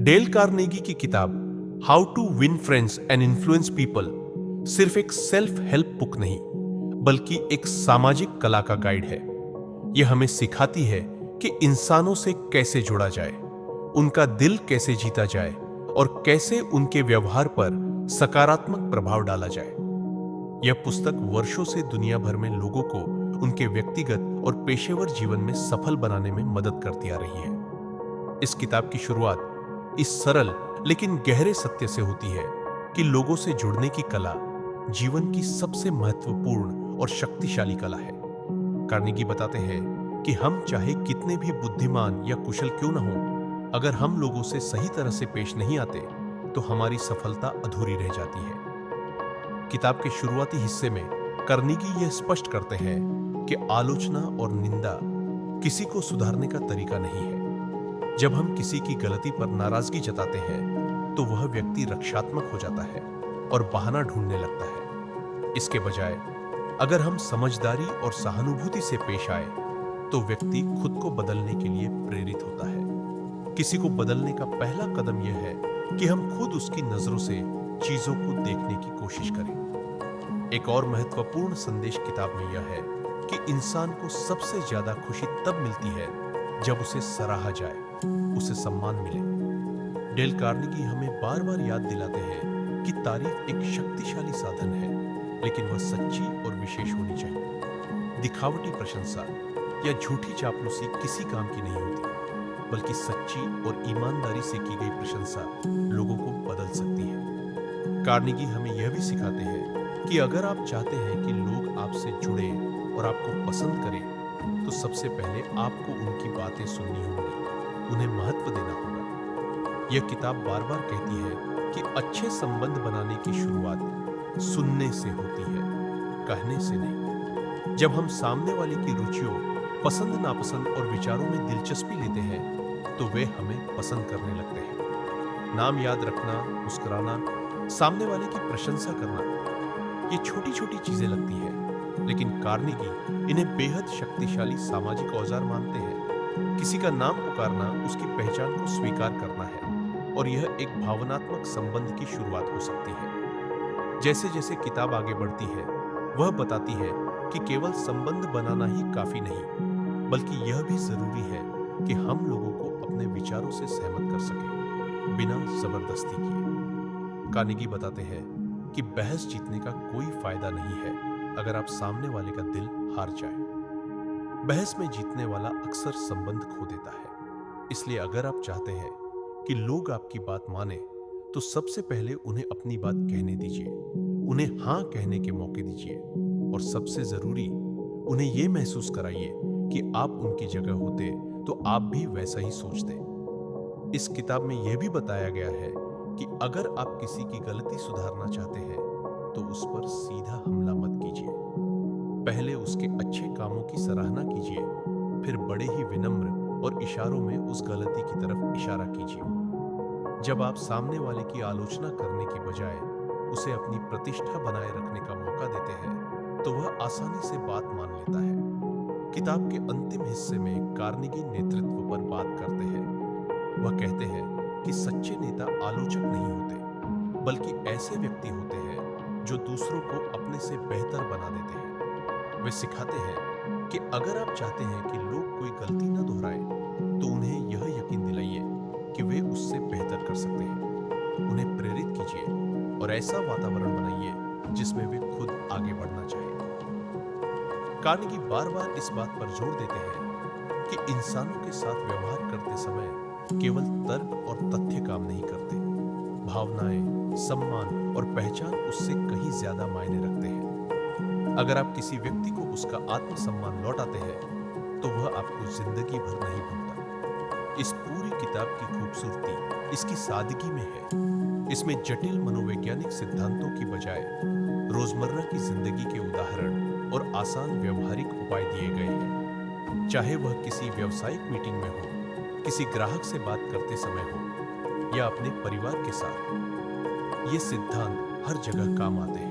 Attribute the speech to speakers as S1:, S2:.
S1: Del Carnegie की किताब how to win friends and influence people सिर्फ एक सेल्फ हेल्प बुक नहीं, बल्कि एक सामाजिक कला का गाइड है। यह हमें सिखाती है कि इंसानों से कैसे जुड़ा जाए, उनका दिल कैसे जीता जाए और कैसे उनके व्यवहार पर सकारात्मक प्रभाव डाला जाए। यह पुस्तक वर्षों से दुनिया भर में लोगों को उनके व्यक्तिगत और पेशेवर जीवन में सफल बनाने में मदद करती आ रही है। इस किताब की शुरुआत इस सरल लेकिन गहरे सत्य से होती है कि लोगों से जुड़ने की कला जीवन की सबसे महत्वपूर्ण और शक्तिशाली कला है। कार्नेगी बताते हैं कि हम चाहे कितने भी बुद्धिमान या कुशल क्यों न हो, अगर हम लोगों से सही तरह से पेश नहीं आते तो हमारी सफलता अधूरी रह जाती है। किताब के शुरुआती हिस्से में कार्नेगी यह स्पष्ट करते हैं कि आलोचना और निंदा किसी को सुधारने का तरीका नहीं है। जब हम किसी की गलती पर नाराजगी जताते हैं तो वह व्यक्ति रक्षात्मक हो जाता है और बहाना ढूंढने लगता है। इसके बजाय अगर हम समझदारी और सहानुभूति से पेश आए तो व्यक्ति खुद को बदलने के लिए प्रेरित होता है। किसी को बदलने का पहला कदम यह है कि हम खुद उसकी नजरों से चीजों को देखने की कोशिश करें। एक और महत्वपूर्ण संदेश किताब में यह है कि इंसान को सबसे ज्यादा खुशी तब मिलती है जब उसे सराहा जाए, उसे सम्मान मिले। डेल कार्नेगी हमें बार बार याद दिलाते हैं कि तारीफ एक शक्तिशाली साधन है, लेकिन वह सच्ची और विशेष होनी चाहिए। दिखावटी प्रशंसा या झूठी चापलूसी किसी काम की नहीं होती, बल्कि सच्ची और ईमानदारी से की गई प्रशंसा लोगों को बदल सकती है। कार्नेगी हमें यह भी सिखाते हैं कि अगर आप चाहते हैं कि लोग आपसे जुड़े और आपको पसंद करें, तो सबसे पहले आपको उनकी बातें सुननी होंगी, उन्हें महत्व देना होगा। यह किताब बार बार कहती है कि अच्छे संबंध बनाने की शुरुआत सुनने से होती है, कहने से नहीं। जब हम सामने वाले की रुचियों, पसंद नापसंद और विचारों में दिलचस्पी लेते हैं तो वे हमें पसंद करने लगते हैं। नाम याद रखना, मुस्कुराना, सामने वाले की प्रशंसा करना, ये छोटी छोटी चीजें लगती हैं, लेकिन कार्नेगी इन्हें बेहद शक्तिशाली सामाजिक औजार मानते हैं। किसी का नाम पुकारना उसकी पहचान को स्वीकार करना है और यह एक भावनात्मक संबंध की शुरुआत हो सकती है। जैसे जैसे किताब आगे बढ़ती है, वह बताती है कि केवल संबंध बनाना ही काफी नहीं, बल्कि यह भी जरूरी है कि हम लोगों को अपने विचारों से सहमत कर सकें, बिना जबरदस्ती किए। कार्नेगी बताते हैं कि बहस जीतने का कोई फायदा नहीं है अगर आप सामने वाले का दिल हार जाए। बहस में जीतने वाला अक्सर संबंध खो देता है। इसलिए अगर आप चाहते हैं कि लोग आपकी बात माने, तो सबसे पहले उन्हें अपनी बात कहने दीजिए, उन्हें हाँ कहने के मौके दीजिए और सबसे जरूरी, उन्हें यह महसूस कराइए कि आप उनकी जगह होते तो आप भी वैसा ही सोचते। इस किताब में यह भी बताया गया है कि अगर आप किसी की गलती सुधारना चाहते हैं तो उस पर सीधा हमला मत कीजिए। पहले उसके अच्छे कामों की सराहना कीजिए, फिर बड़े ही विनम्र और इशारों में उस गलती की तरफ इशारा कीजिए। जब आप सामने वाले की आलोचना करने की बजाय उसे अपनी प्रतिष्ठा बनाए रखने का मौका देते हैं तो वह आसानी से बात मान लेता है। किताब के अंतिम हिस्से में कार्नेगी नेतृत्व पर बात करते हैं। वह कहते हैं कि सच्चे नेता आलोचक नहीं होते, बल्कि ऐसे व्यक्ति होते हैं जो दूसरों को अपने से बेहतर बना देते हैं। वे सिखाते हैं कि अगर आप चाहते हैं कि लोग कोई गलती न दोहराएं, तो उन्हें यह यकीन दिलाइए कि वे उससे बेहतर कर सकते हैं। उन्हें प्रेरित कीजिए और ऐसा वातावरण बनाइए जिसमें वे खुद आगे बढ़ना चाहें। कार्नेगी बार बार इस बात पर जोर देते हैं कि इंसानों के साथ व्यवहार करते समय केवल तर्क और तथ्य काम नहीं करते। भावनाएं, सम्मान और पहचान उससे कहीं ज्यादा मायने रखते हैं। अगर आप किसी व्यक्ति को उसका आत्मसम्मान लौटाते हैं तो वह आपको जिंदगी भर नहीं भूलता। इस पूरी किताब की खूबसूरती इसकी सादगी में है। इसमें जटिल मनोवैज्ञानिक सिद्धांतों की बजाय रोजमर्रा की जिंदगी के उदाहरण और आसान व्यवहारिक उपाय दिए गए हैं। चाहे वह किसी व्यावसायिक मीटिंग में हो, किसी ग्राहक से बात करते समय हो या अपने परिवार के साथ, ये सिद्धांत हर जगह काम आते हैं।